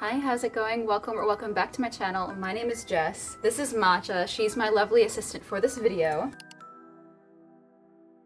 Hi, how's it going? Welcome back to my channel. My name is Jess. This is Matcha. She's my lovely assistant for this video.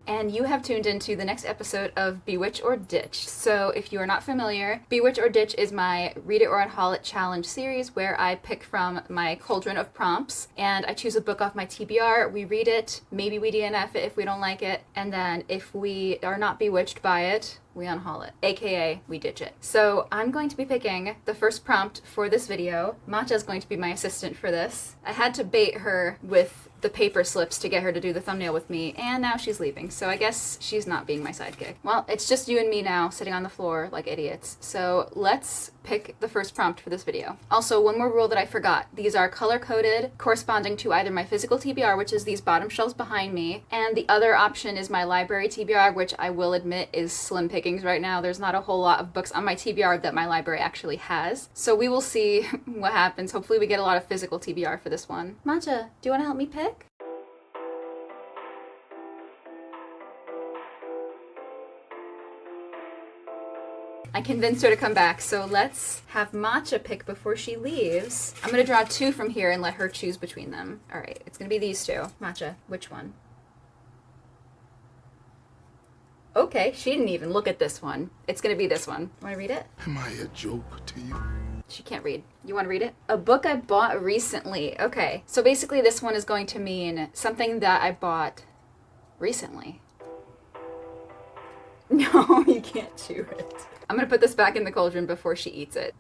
And you have tuned into the next episode of Bewitch or Ditch. So if you are not familiar, Bewitch or Ditch is my Read It or Unhaul It challenge series where I pick from my cauldron of prompts and I choose a book off my TBR, we read it, maybe we DNF it if we don't like it, and then if we are not bewitched by it, we unhaul it, aka we ditch it. So I'm going to be picking the first prompt for this video. Matcha is going to be my assistant for this. I had to bait her with the paper slips to get her to do the thumbnail with me, and now she's leaving, so I guess she's not being my sidekick. Well, it's just you and me now, sitting on the floor like idiots. So let's pick the first prompt for this video. Also, one more rule that I forgot. These are color-coded, corresponding to either my physical TBR, which is these bottom shelves behind me, and the other option is my library TBR, which I will admit is slim pickings right now. There's not a whole lot of books on my TBR that my library actually has. So we will see what happens. Hopefully we get a lot of physical TBR for this one. Matcha, do you want to help me pick? I convinced her to come back, so let's have Matcha pick before she leaves. I'm gonna draw two from here and let her choose between them. All right, it's gonna be these two. Matcha, which one? Okay, she didn't even look at this one. It's gonna be this one. Wanna read it? Am I a joke to you? She can't read. You wanna read it? A book I bought recently. Okay, so basically this one is going to mean something that I bought recently. No, you can't chew it. I'm gonna put this back in the cauldron before she eats it.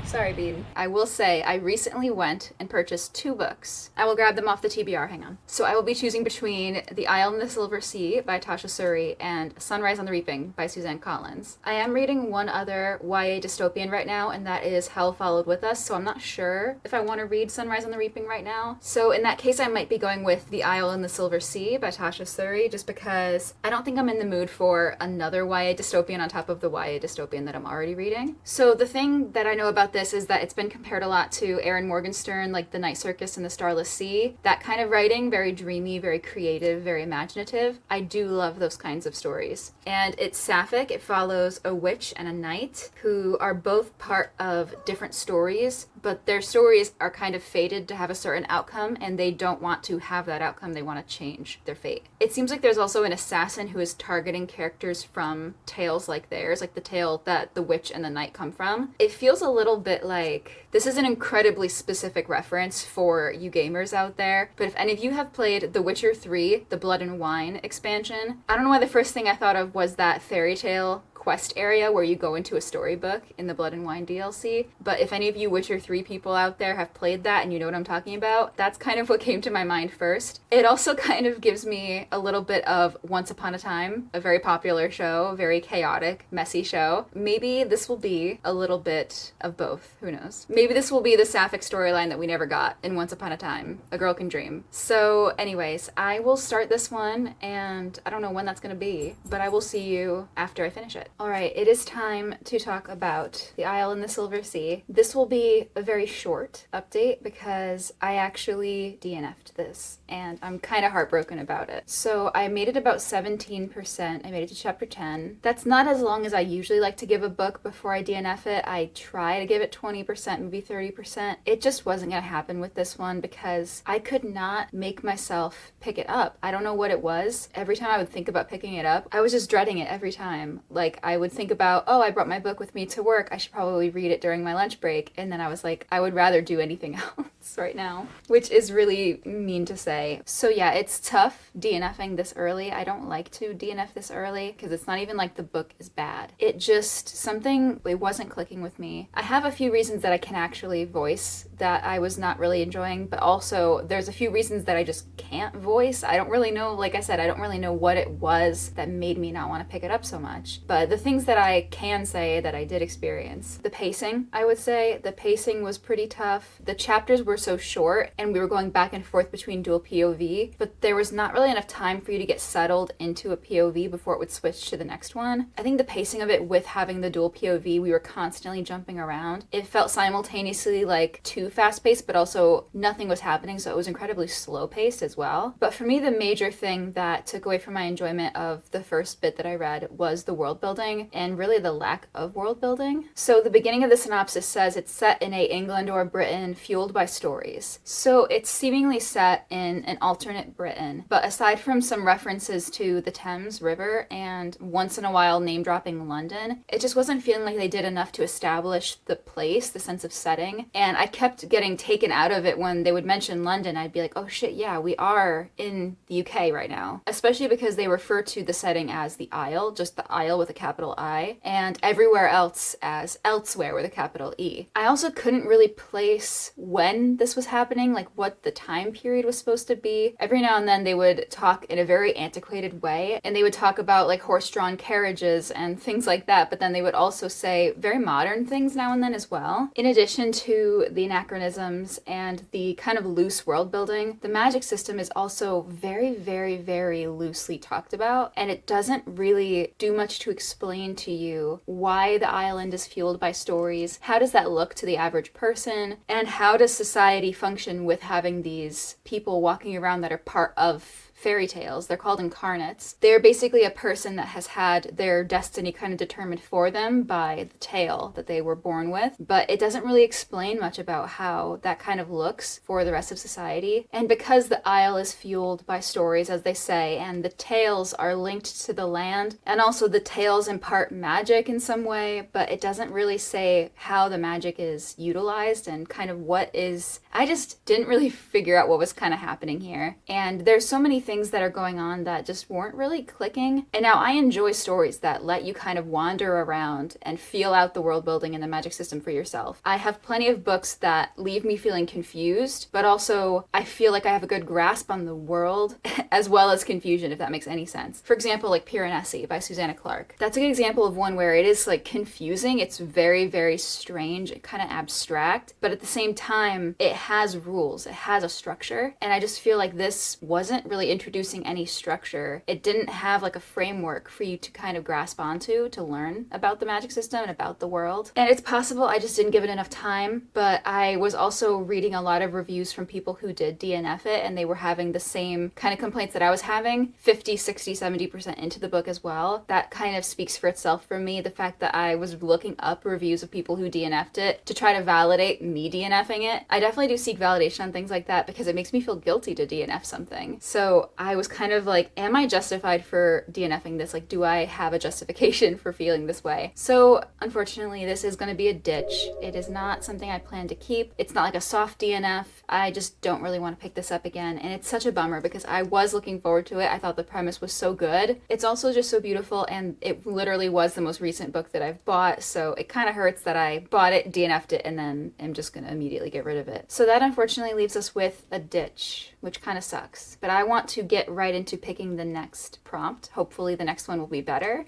Sorry, Bean. I will say I recently went and purchased two books. I will grab them off the TBR, hang on. So I will be choosing between The Isle in the Silver Sea by Tasha Suri and Sunrise on the Reaping by Suzanne Collins. I am reading one other YA dystopian right now, and that is Hell Followed With Us, so I'm not sure if I want to read Sunrise on the Reaping right now. So in that case, I might be going with The Isle in the Silver Sea by Tasha Suri, just because I don't think I'm in the mood for another YA dystopian on top of the YA dystopian that I'm already reading. So the thing that I know about this is that it's been compared a lot to Erin Morgenstern, like The Night Circus and The Starless Sea. That kind of writing, very dreamy, very creative, very imaginative. I do love those kinds of stories. And it's sapphic. It follows a witch and a knight who are both part of different stories, but their stories are kind of fated to have a certain outcome, and they don't want to have that outcome. They want to change their fate. It seems like there's also an assassin who is targeting characters from tales like theirs, like the tale that the witch and the knight come from. It feels a little bit like this is an incredibly specific reference for you gamers out there, but if any of you have played The Witcher 3, the Blood and Wine expansion, I don't know why the first thing I thought of was that fairy tale quest area where you go into a storybook in the Blood and Wine DLC, but if any of you Witcher 3 people out there have played that and you know what I'm talking about, that's kind of what came to my mind first. It also kind of gives me a little bit of Once Upon a Time, a very popular show, a very chaotic, messy show. Maybe this will be a little bit of both, who knows? Maybe this will be the sapphic storyline that we never got in Once Upon a Time, A Girl Can Dream. So anyways, I will start this one, and I don't know when that's gonna be, but I will see you after I finish it. Alright, it is time to talk about The Isle in the Silver Sea. This will be a very short update because I actually DNF'd this, and I'm kind of heartbroken about it. So I made it about 17%. I made it to chapter 10. That's not as long as I usually like to give a book before I DNF it. I try to give it 20%, maybe 30%. It just wasn't gonna happen with this one because I could not make myself pick it up. I don't know what it was. Every time I would think about picking it up, I was just dreading it every time. Like, I would think about, oh, I brought my book with me to work. I should probably read it during my lunch break. And then I was like, I would rather do anything else right now, which is really mean to say. So yeah, it's tough DNFing this early. I don't like to DNF this early because it's not even like the book is bad. It just, it wasn't clicking with me. I have a few reasons that I can actually voice that I was not really enjoying, but also there's a few reasons that I just can't voice. I don't really know, like I said, I don't really know what it was that made me not want to pick it up so much. But the things that I can say that I did experience, the pacing, I would say, the pacing was pretty tough. The chapters were so short and we were going back and forth between dual POV, but there was not really enough time for you to get settled into a POV before it would switch to the next one. I think the pacing of it with having the dual POV, we were constantly jumping around. It felt simultaneously like too fast-paced, but also nothing was happening, so it was incredibly slow-paced as well. But for me, the major thing that took away from my enjoyment of the first bit that I read was the world building. building and really the lack of world building. So the beginning of the synopsis says it's set in England or Britain fueled by stories. So it's seemingly set in an alternate Britain, but aside from some references to the Thames River and once in a while name dropping London, it just wasn't feeling like they did enough to establish the place, the sense of setting. And I kept getting taken out of it when they would mention London. I'd be like, oh shit, yeah, we are in the UK right now. Especially because they refer to the setting as the Isle, just the Isle with a capital I, and everywhere else as elsewhere with a capital E. I also couldn't really place when this was happening, like what the time period was supposed to be. Every now and then they would talk in a very antiquated way, and they would talk about like horse-drawn carriages and things like that, but then they would also say very modern things now and then as well. In addition to the anachronisms and the kind of loose world building, the magic system is also very, very, very loosely talked about, and it doesn't really do much to explain to you why the island is fueled by stories, how does that look to the average person, and how does society function with having these people walking around that are part of fairy tales. They're called incarnates. They're basically a person that has had their destiny kind of determined for them by the tale that they were born with, but it doesn't really explain much about how that kind of looks for the rest of society. And because the Isle is fueled by stories, as they say, and the tales are linked to the land, and also the tales impart magic in some way, but it doesn't really say how the magic is utilized and kind of what is... I just didn't really figure out what was kind of happening here. And there's so many things that are going on that just weren't really clicking. And now I enjoy stories that let you kind of wander around and feel out the world building and the magic system for yourself. I have plenty of books that leave me feeling confused, but also I feel like I have a good grasp on the world as well as confusion, if that makes any sense. For example, like Piranesi by Susanna Clarke. That's a good example of one where it is like confusing. It's very, very strange, kind of abstract, but at the same time, it has rules. It has a structure. And I just feel like this wasn't really introducing any structure. It didn't have like a framework for you to kind of grasp onto to learn about the magic system and about the world. And it's possible I just didn't give it enough time, but I was also reading a lot of reviews from people who did DNF it, and they were having the same kind of complaints that I was having 50, 60, 70% into the book as well. That kind of speaks for itself for me, the fact that I was looking up reviews of people who DNF'd it to try to validate me DNFing it. I definitely do seek validation on things like that because it makes me feel guilty to DNF something. So I was kind of like, am I justified for DNFing this? Like, do I have a justification for feeling this way? So unfortunately, this is going to be a ditch. It is not something I plan to keep. It's not like a soft DNF. I just don't really want to pick this up again. And it's such a bummer because I was looking forward to it. I thought the premise was so good. It's also just so beautiful, and it literally was the most recent book that I've bought. So it kind of hurts that I bought it, DNF'd it, and then am just going to immediately get rid of it. So that unfortunately leaves us with a ditch, which kind of sucks. But I want to get right into picking the next prompt. Hopefully the next one will be better.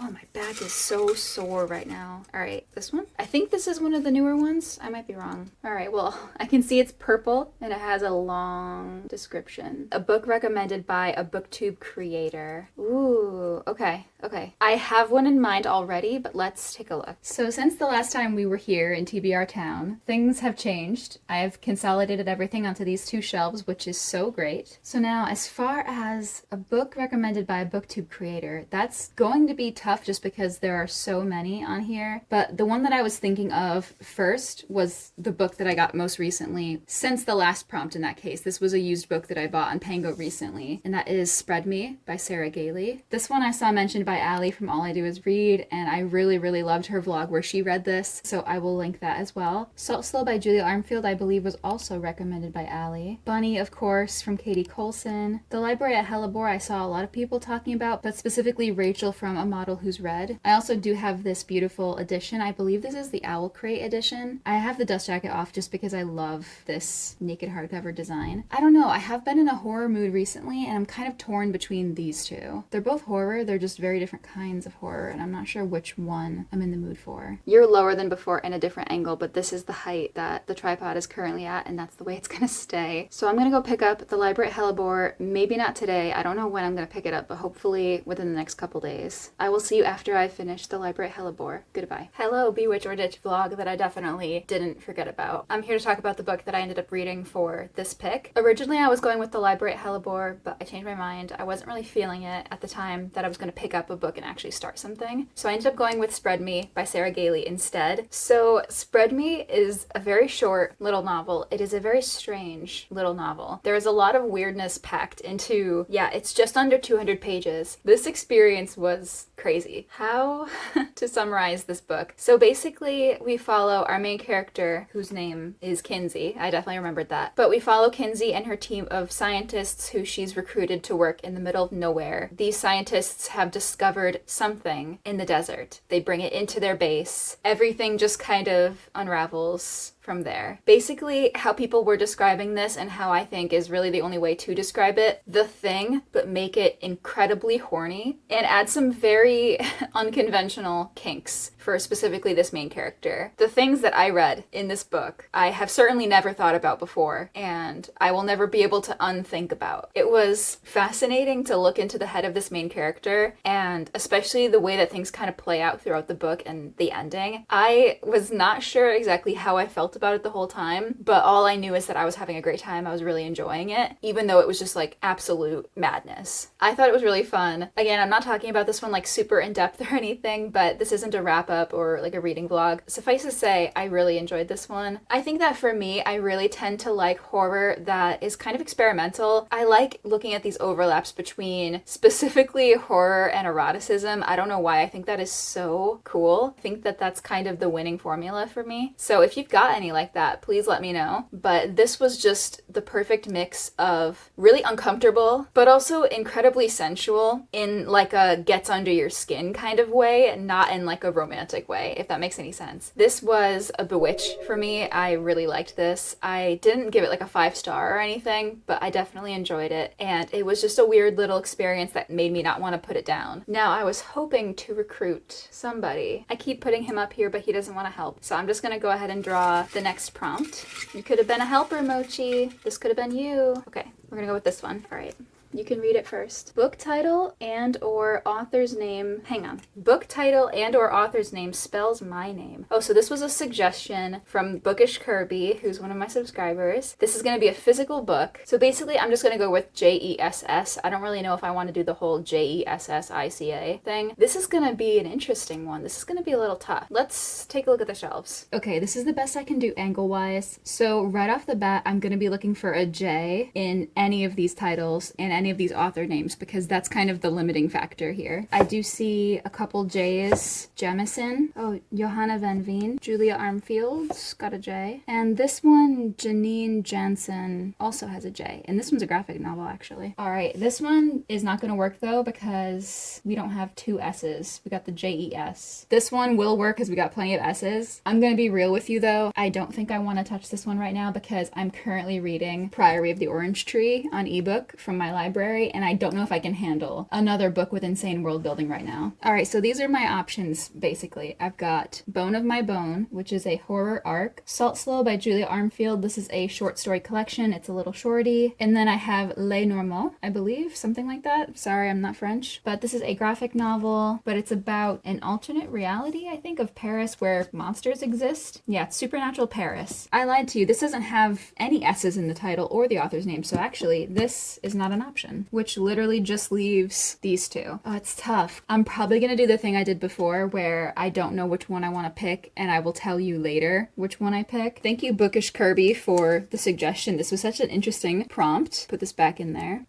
Oh, my back is so sore right now. All right, this one? I think this is one of the newer ones. I might be wrong. All right, well, I can see it's purple and it has a long description. A book recommended by a booktube creator. Ooh, okay. I have one in mind already, but let's take a look. So since the last time we were here in TBR Town, things have changed. I have consolidated everything onto these two shelves, which is so great. So now, as far as a book recommended by a booktube creator, that's going to be tough just because there are so many on here. But the one that I was thinking of first was the book that I got most recently since the last prompt in that case. This was a used book that I bought on Pango recently, and that is Spread Me by Sarah Gailey. This one I saw mentioned by Allie from All I Do Is Read, and I really, really loved her vlog where she read this, so I will link that as well. Salt Slow by Julia Armfield, I believe, was also recommended by Allie. Bunny, of course, from Katie Colson. The Library at Hellebore I saw a lot of people talking about, but specifically Rachel from A Model Who's Read. I also do have this beautiful edition. I believe this is the Owl Crate edition. I have the dust jacket off just because I love this naked hardcover design. I don't know, I have been in a horror mood recently, and I'm kind of torn between these two. They're both horror, they're just very different kinds of horror, and I'm not sure which one I'm in the mood for. You're lower than before in a different angle, but this is the height that the tripod is currently at, and that's the way it's gonna stay. So I'm gonna go pick up The Library at Hellebore, maybe not today. I don't know when I'm gonna pick it up, but hopefully within the next couple days. I will will see you after I finish the library hellebore. Goodbye. Hello, Bewitch or Ditch vlog that I definitely didn't forget about. I'm here to talk about the book that I ended up reading for this pick. Originally, I was going with the library hellebore, but I changed my mind. I wasn't really feeling it at the time that I was going to pick up a book and actually start something. So I ended up going with Spread Me by Sarah Gailey instead. So Spread Me is a very short little novel. It is a very strange little novel. There is a lot of weirdness packed into, it's just under 200 pages. This experience was crazy. How to summarize this book? So basically, we follow our main character, whose name is Kinsey. I definitely remembered that. But we follow Kinsey and her team of scientists who she's recruited to work in the middle of nowhere. These scientists have discovered something in the desert. They bring it into their base. Everything just kind of unravels from there. Basically, how people were describing this and how I think is really the only way to describe it, the thing, but make it incredibly horny and add some very unconventional kinks for specifically this main character. The things that I read in this book, I have certainly never thought about before, and I will never be able to unthink about. It was fascinating to look into the head of this main character, and especially the way that things kind of play out throughout the book and the ending. I was not sure exactly how I felt about it the whole time, but all I knew is that I was having a great time. I was really enjoying it, even though it was just like absolute madness. I thought it was really fun. Again, I'm not talking about this one like super in depth or anything, but this isn't a wrap up or like a reading vlog. Suffice to say, I really enjoyed this one. I think that for me, I really tend to like horror that is kind of experimental. I like looking at these overlaps between specifically horror and eroticism. I don't know why. I think that is so cool. I think that that's kind of the winning formula for me. So if you've got any like that, please let me know. But this was just the perfect mix of really uncomfortable, but also incredibly sensual in like a gets under your skin kind of way, not in like a romantic way, if that makes any sense. This was a Bewitch for me. I really liked this. I didn't give it like a 5-star or anything, but I definitely enjoyed it. And it was just a weird little experience that made me not want to put it down. Now, I was hoping to recruit somebody. I keep putting him up here, but he doesn't want to help. So I'm just going to go ahead and draw the next prompt. You could have been a helper, Mochi. This could have been you. Okay, we're gonna go with this one. All right. You can read it first. Book title and or author's name. Hang on. Book title and or author's name spells my name. Oh, so this was a suggestion from Bookish Kirby, who's one of my subscribers. This is going to be a physical book. So basically, I'm just going to go with JESS. I don't really know if I want to do the whole JESSICA thing. This is going to be an interesting one. This is going to be a little tough. Let's take a look at the shelves. Okay, this is the best I can do angle-wise. So right off the bat, I'm going to be looking for a J in any of these titles and any of these author names, because that's kind of the limiting factor here. I do see a couple J's. Jemison. Oh, Johanna Van Veen. Julia Armfield's got a J. And this one, Janine Jansen, also has a J. And this one's a graphic novel, actually. All right, this one is not going to work, though, because we don't have 2 S's. We got the JES. This one will work because we got plenty of S's. I'm going to be real with you, though. I don't think I want to touch this one right now because I'm currently reading Priory of the Orange Tree on ebook from my library, and I don't know if I can handle another book with insane world building right now. All right, so these are my options, basically. I've got Bone of My Bone, which is a horror arc. Salt Slow by Julia Armfield. This is a short story collection. It's a little shorty. And then I have Les Normaux, I believe, something like that. Sorry, I'm not French. But this is a graphic novel, but it's about an alternate reality, I think, of Paris where monsters exist. Yeah, it's Supernatural Paris. I lied to you. This doesn't have any S's in the title or the author's name, so actually, this is not an option, which literally just leaves these 2. Oh, it's tough. I'm probably gonna do the thing I did before where I don't know which one I want to pick and I will tell you later which one I pick. Thank you, Bookish Kirby, for the suggestion. This was such an interesting prompt. Put this back in there.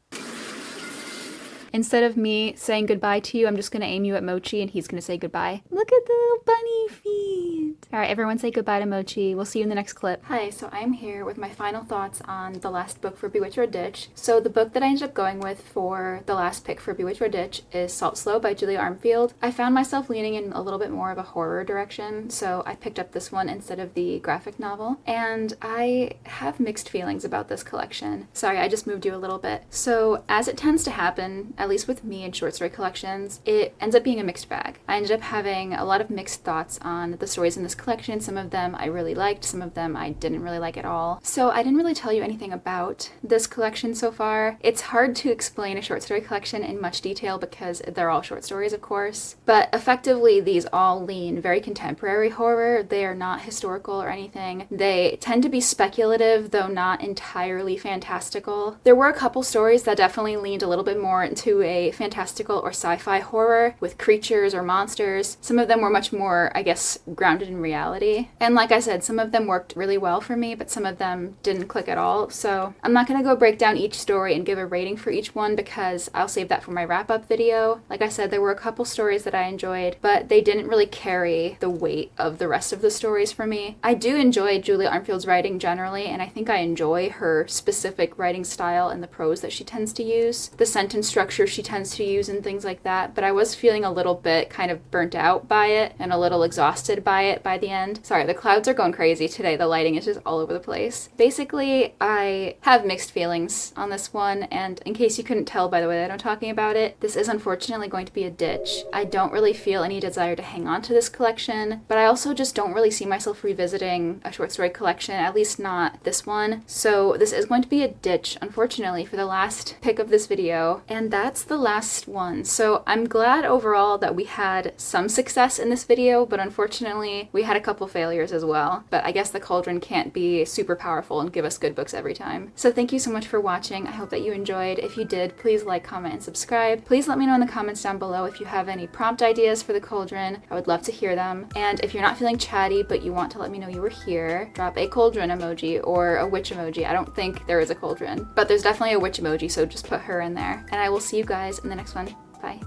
Instead of me saying goodbye to you, I'm just going to aim you at Mochi and he's going to say goodbye. Look at the little bunny feet. All right, everyone say goodbye to Mochi. We'll see you in the next clip. Hi, so I'm here with my final thoughts on the last book for Bewitch or Ditch. So the book that I ended up going with for the last pick for Bewitch or Ditch is Salt Slow by Julia Armfield. I found myself leaning in a little bit more of a horror direction, so I picked up this one instead of the graphic novel. And I have mixed feelings about this collection. Sorry, I just moved you a little bit. So as it tends to happen, at least with me in short story collections, it ends up being a mixed bag. I ended up having a lot of mixed thoughts on the stories in this collection. Some of them I really liked, some of them I didn't really like at all. So I didn't really tell you anything about this collection so far. It's hard to explain a short story collection in much detail because they're all short stories, of course. But effectively, these all lean very contemporary horror. They are not historical or anything. They tend to be speculative, though not entirely fantastical. There were a couple stories that definitely leaned a little bit more into a fantastical or sci-fi horror with creatures or monsters. Some of them were much more, I guess, grounded in reality. And like I said, some of them worked really well for me, but some of them didn't click at all. So I'm not gonna go break down each story and give a rating for each one because I'll save that for my wrap-up video. Like I said, there were a couple stories that I enjoyed, but they didn't really carry the weight of the rest of the stories for me. I do enjoy Julia Armfield's writing generally, and I think I enjoy her specific writing style and the prose that she tends to use, the sentence structure she tends to use and things like that, but I was feeling a little bit kind of burnt out by it and a little exhausted by it by the end. Sorry, the clouds are going crazy today. The lighting is just all over the place. Basically, I have mixed feelings on this one, and in case you couldn't tell by the way that I'm talking about it, this is unfortunately going to be a ditch. I don't really feel any desire to hang on to this collection, but I also just don't really see myself revisiting a short story collection, at least not this one. So this is going to be a ditch, unfortunately, for the last pick of this video, and that's the last one. So I'm glad overall that we had some success in this video, but unfortunately we had a couple failures as well. But I guess the cauldron can't be super powerful and give us good books every time. So thank you so much for watching. I hope that you enjoyed. If you did, please like, comment, and subscribe. Please let me know in the comments down below if you have any prompt ideas for the cauldron. I would love to hear them. And if you're not feeling chatty but you want to let me know you were here, drop a cauldron emoji or a witch emoji. I don't think there is a cauldron, but there's definitely a witch emoji, so just put her in there. And I will see you guys in the next one. Bye.